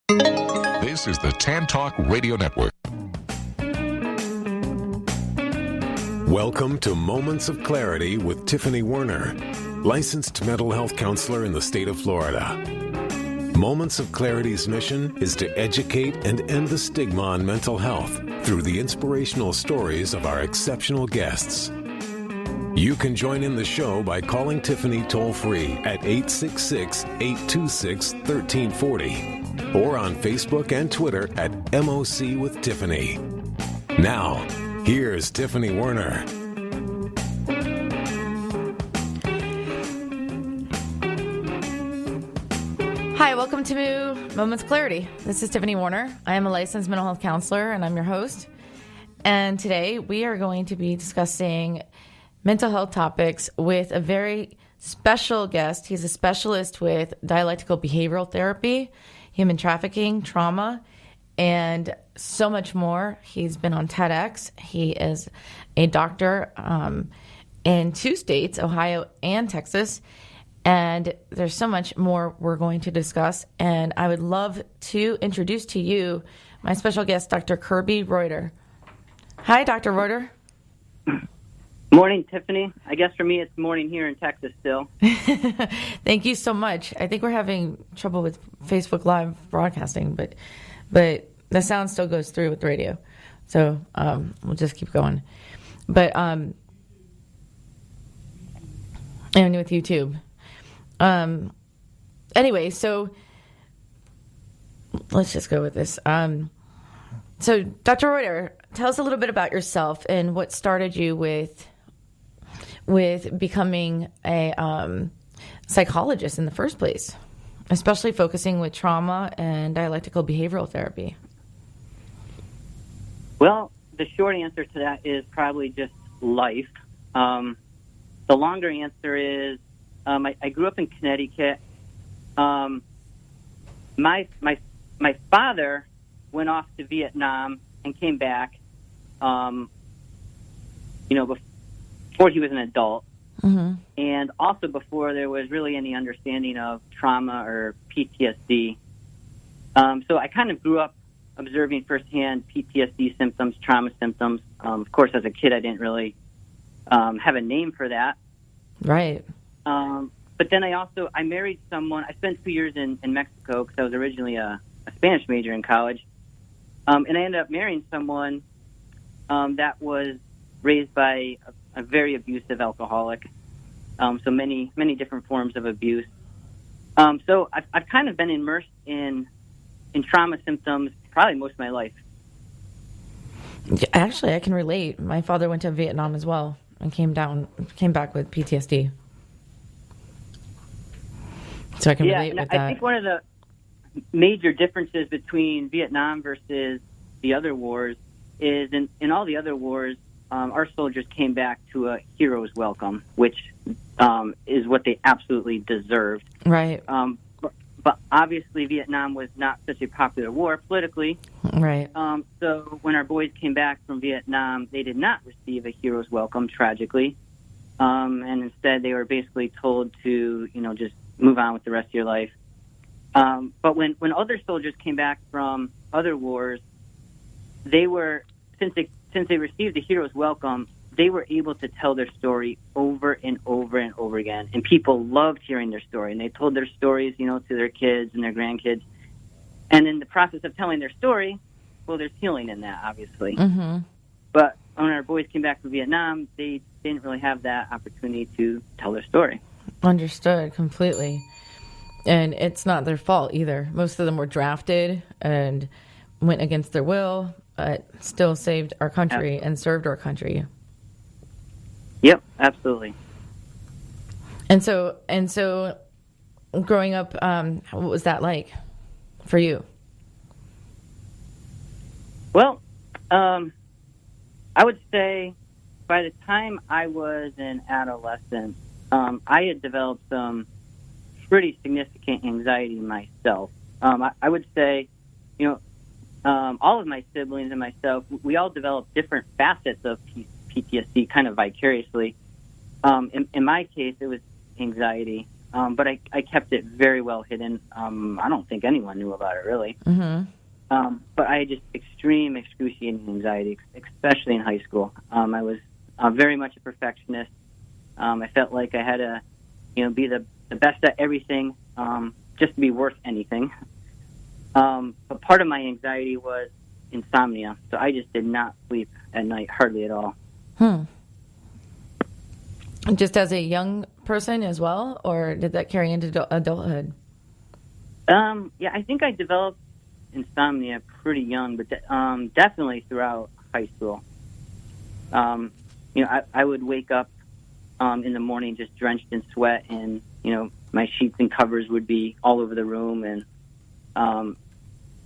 This is the Tan Talk Radio Network. Welcome to Moments of Clarity with Tiffany Werner, licensed mental health counselor in the state of Florida. Moments of Clarity's mission is to educate and end the stigma on mental health through the inspirational stories of our exceptional guests. You can join in the show by calling Tiffany toll-free at 866-826-1340 or on Facebook and Twitter at MOC with Tiffany. Now, here's Tiffany Werner. Hi, welcome to Moments of Clarity. This is Tiffany Werner. I am a licensed mental health counselor, and I'm your host. And today we are going to be discussing mental health topics with a very special guest. He's a specialist with dialectical behavioral therapy, human trafficking, trauma, and so much more. He's been on TEDx. He is a doctor in 2 states, Ohio and Texas. And there's so much more we're going to discuss. And I would love to introduce to you my special guest, Dr. Kirby Reuter. Hi, Dr. Reuter. Morning, Tiffany. I guess for me it's morning here in Texas still. Thank you so much. I think we're having trouble with Facebook Live broadcasting, but the sound still goes through with the radio. So we'll just keep going. But and with YouTube. Anyway, so let's just go with this. So Dr. Reuter, tell us a little bit about yourself and what started you with becoming a psychologist in the first place, especially focusing with trauma and dialectical behavioral therapy. Well, the short answer to that is probably just life. The longer answer is I grew up in Connecticut. My father went off to Vietnam and came back, before he was an adult, and also before there was really any understanding of trauma or PTSD. So I kind of grew up observing firsthand PTSD symptoms, trauma symptoms. Of course, as a kid, I didn't really have a name for that. Right. But then I married someone. I spent 2 years in Mexico because I was originally a Spanish major in college. And I ended up marrying someone that was raised by a very abusive alcoholic. So many different forms of abuse. So I've kind of been immersed in trauma symptoms probably most of my life. Actually, I can relate. My father went to Vietnam as well and came back with PTSD. So I can relate with that. I think one of the major differences between Vietnam versus the other wars is in all the other wars, our soldiers came back to a hero's welcome, which is what they absolutely deserved. Right. But obviously Vietnam was not such a popular war politically. Right. So when our boys came back from Vietnam, they did not receive a hero's welcome, tragically. And instead they were basically told to, just move on with the rest of your life. But when other soldiers came back from other wars, they were, since they received a hero's welcome, they were able to tell their story over and over and over again. And people loved hearing their story. And they told their stories, to their kids and their grandkids. And in the process of telling their story, well, there's healing in that, obviously. Mm-hmm. But when our boys came back from Vietnam, they didn't really have that opportunity to tell their story. Understood completely. And it's not their fault either. Most of them were drafted and went against their will, but still saved our country and served our country. Yep, absolutely. And so growing up, what was that like for you? Well, I would say by the time I was an adolescent, I had developed some pretty significant anxiety myself. I would say, all of my siblings and myself, we all developed different facets of PTSD kind of vicariously. In my case, it was anxiety. but I kept it very well hidden. I don't think anyone knew about it, really. Mm-hmm. But I had just extreme excruciating anxiety, especially in high school. I was very much a perfectionist. I felt like I had to, be the best at everything, just to be worth anything. But part of my anxiety was insomnia, so I just did not sleep at night, hardly at all. Just as a young person as well, or did that carry into adulthood? Yeah, I think I developed insomnia pretty young, but definitely throughout high school. I would wake up in the morning just drenched in sweat, and my sheets and covers would be all over the room, and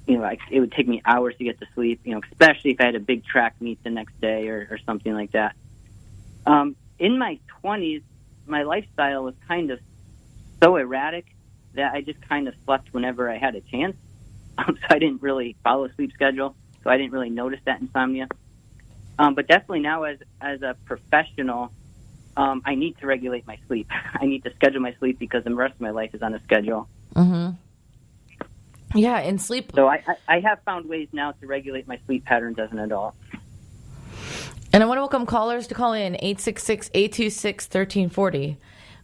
it would take me hours to get to sleep. Especially if I had a big track meet the next day or something like that. In my 20s, my lifestyle was kind of so erratic that I just kind of slept whenever I had a chance. So I didn't really follow a sleep schedule, so I didn't really notice that insomnia. But definitely now as a professional, I need to regulate my sleep. I need to schedule my sleep because the rest of my life is on a schedule. Mm-hmm. Yeah, and sleep. So I have found ways now to regulate my sleep patterns as an adult. And I want to welcome callers to call in 866-826-1340.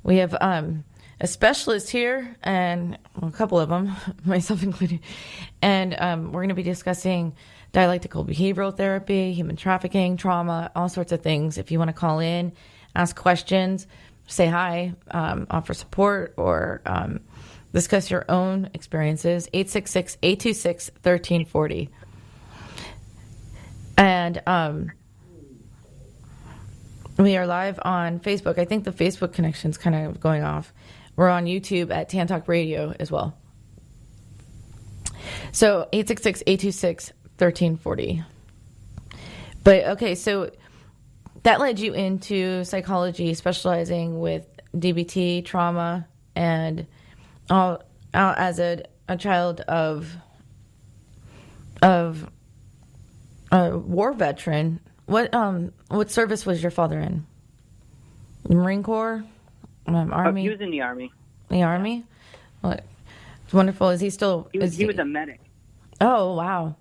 We have a specialist here, and a couple of them, myself included. And we're going to be discussing dialectical behavioral therapy, human trafficking, trauma, all sorts of things. If you want to call in, ask questions, say hi, offer support, or discuss your own experiences, 866-826-1340. And we are live on Facebook. I think the Facebook connection's kind of going off. We're on YouTube at Tan Talk Radio as well. So 866-826-1340. But okay, so that led you into psychology, specializing with DBT, trauma, and all as a child of a war veteran. What service was your father in? The Marine Corps? Army? He was in the Army. The Army? Well, it's wonderful. Is he still... He was a medic. Oh, wow.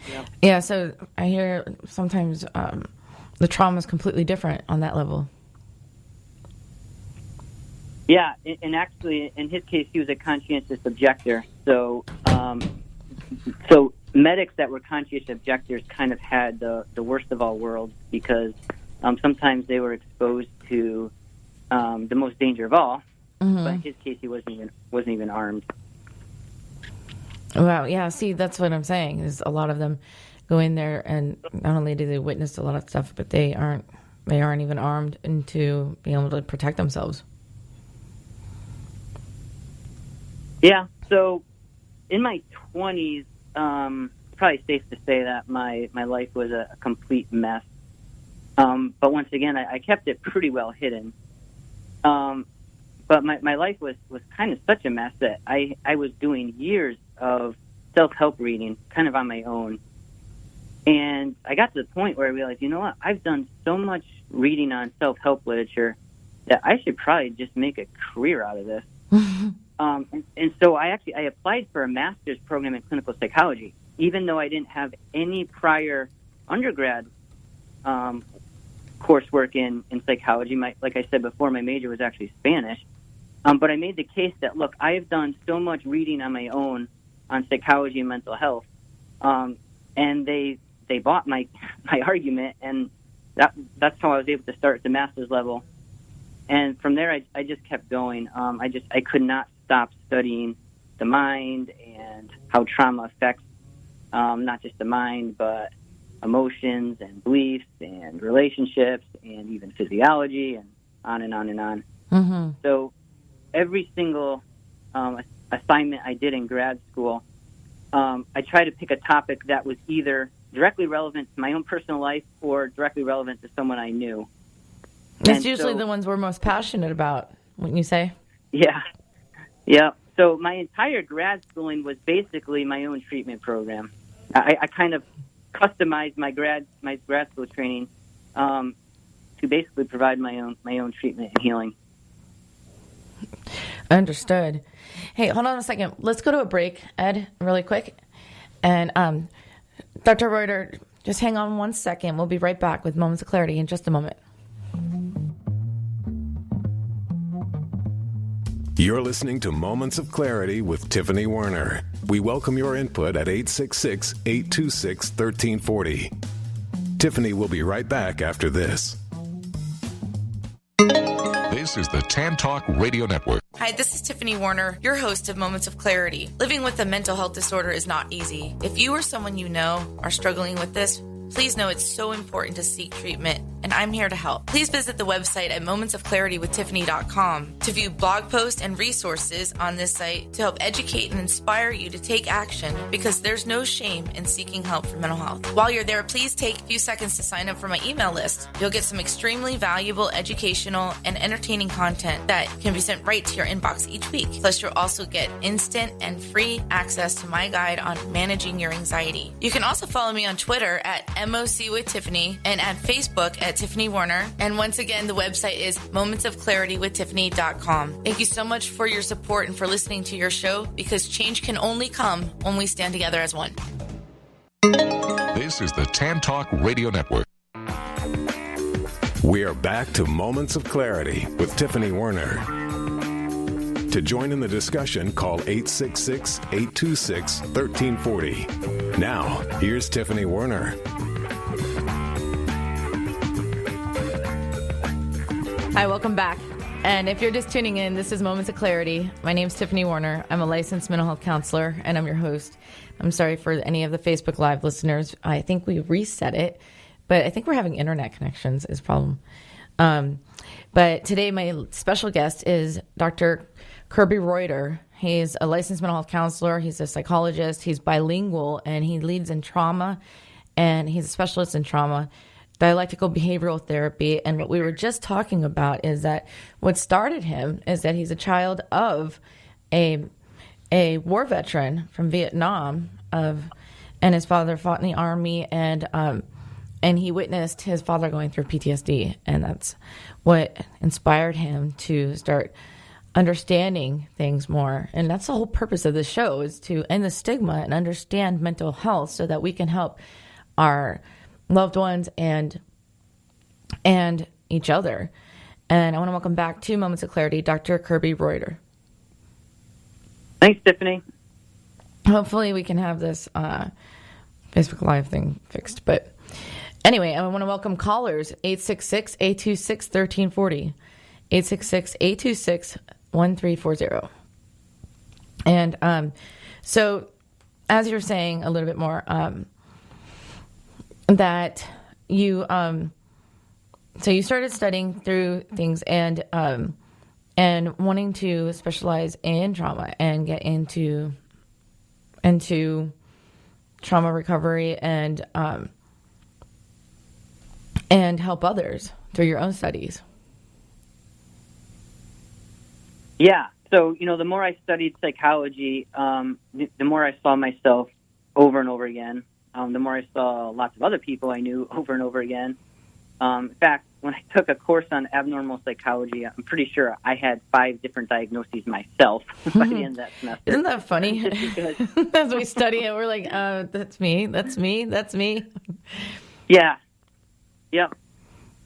Yeah. Yeah, so I hear sometimes the trauma is completely different on that level. Yeah, and actually, in his case, he was a conscientious objector. So medics that were conscientious objectors kind of had the worst of all worlds, because sometimes they were exposed to the most danger of all. Mm-hmm. But in his case, he wasn't even armed. Wow, yeah. See, that's what I'm saying. Is a lot of them go in there, and not only do they witness a lot of stuff, but they aren't even armed into being able to protect themselves. Yeah. So, in my 20s. Probably safe to say that my life was a complete mess. But once again, I kept it pretty well hidden. But my life was kind of such a mess that I was doing years of self-help reading kind of on my own. And I got to the point where I realized, you know what, I've done so much reading on self-help literature that I should probably just make a career out of this. And so I applied for a master's program in clinical psychology, even though I didn't have any prior undergrad coursework in psychology. Like I said before, my major was actually Spanish. But I made the case that, look, I have done so much reading on my own on psychology and mental health, and they bought my argument, and that's how I was able to start at the master's level. And from there, I just kept going. I could not stop studying the mind and how trauma affects not just the mind, but emotions and beliefs and relationships and even physiology and on and on and on. Mm-hmm. So every single assignment I did in grad school, I tried to pick a topic that was either directly relevant to my own personal life or directly relevant to someone I knew. That's usually the ones we're most passionate about, wouldn't you say? Yeah. Yeah. So my entire grad schooling was basically my own treatment program. I kind of customized my grad school training to basically provide my own treatment and healing. Understood. Hey, hold on a second. Let's go to a break, Ed, really quick. And Dr. Reuter, just hang on one second. We'll be right back with Moments of Clarity in just a moment. You're listening to Moments of Clarity with Tiffany Werner. We welcome your input at 866-826-1340. Tiffany will be right back after this. This is the Tan Talk Radio Network. Hi, this is Tiffany Werner, your host of Moments of Clarity. Living with a mental health disorder is not easy. If you or someone you know are struggling with this, please know it's so important to seek treatment, and I'm here to help. Please visit the website at momentsofclaritywithtiffany.com to view blog posts and resources on this site to help educate and inspire you to take action, because there's no shame in seeking help for mental health. While you're there, please take a few seconds to sign up for my email list. You'll get some extremely valuable educational and entertaining content that can be sent right to your inbox each week. Plus, you'll also get instant and free access to my guide on managing your anxiety. You can also follow me on Twitter at MOC with Tiffany and at Facebook at Tiffany Werner. And once again, the website is momentsofclaritywithtiffany.com. Thank you so much for your support and for listening to your show, because change can only come when we stand together as one. This is the Tan Talk Radio Network. We are back to Moments of Clarity with Tiffany Werner. To join in the discussion, call 866-826-1340. Now, here's Tiffany Werner. Hi, welcome back. And if you're just tuning in, this is Moments of Clarity. My name's Tiffany Werner. I'm a licensed mental health counselor, and I'm your host. I'm sorry for any of the Facebook Live listeners. I think we reset it, but I think we're having internet connections is a problem. But today, my special guest is Dr. Kirby Reuter. He's a licensed mental health counselor. He's a psychologist. He's bilingual, and he leads in trauma, and he's a specialist in trauma, dialectical behavioral therapy. And what we were just talking about is that what started him is that he's a child of a war veteran from Vietnam, and his father fought in the army, and he witnessed his father going through PTSD, and that's what inspired him to start understanding things more. And that's the whole purpose of this show, is to end the stigma and understand mental health so that we can help our loved ones and each other. And I want to welcome back to Moments of Clarity, Dr. Kirby Reuter. Thanks, Tiffany. Hopefully we can have this Facebook Live thing fixed. But anyway, I want to welcome callers, 866-826-1340, 866-826-1340. And so as you're saying a little bit more, that you so you started studying through things and wanting to specialize in trauma and get into trauma recovery and help others through your own studies. Yeah. So, the more I studied psychology, the more I saw myself over and over again. The more I saw lots of other people I knew over and over again. In fact, when I took a course on abnormal psychology, I'm pretty sure I had 5 different diagnoses myself by the end of that semester. Isn't that funny? As we study it, we're like, that's me, that's me, that's me. Yeah. Yep.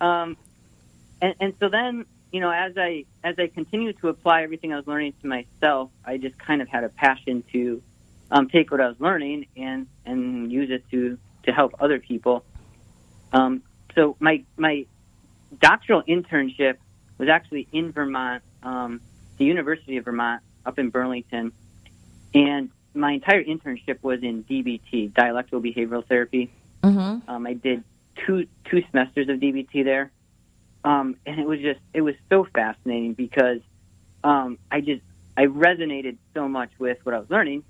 And so then, as I continued to apply everything I was learning to myself, I just kind of had a passion to take what I was learning and use it to help other people. So my doctoral internship was actually in Vermont, the University of Vermont up in Burlington, and my entire internship was in DBT, dialectical behavioral therapy. Mm-hmm. I did two semesters of DBT there, and it was so fascinating because I resonated so much with what I was learning.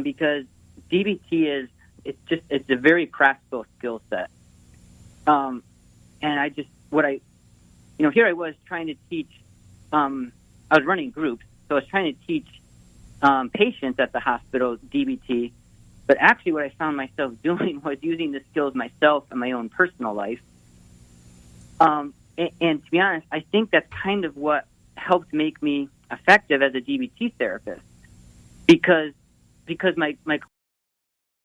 Because DBT it's a very practical skill set. And here I was trying to teach, I was running groups, so I was trying to teach patients at the hospital DBT, but actually what I found myself doing was using the skills myself in my own personal life. And to be honest, I think that's kind of what helped make me effective as a DBT therapist because my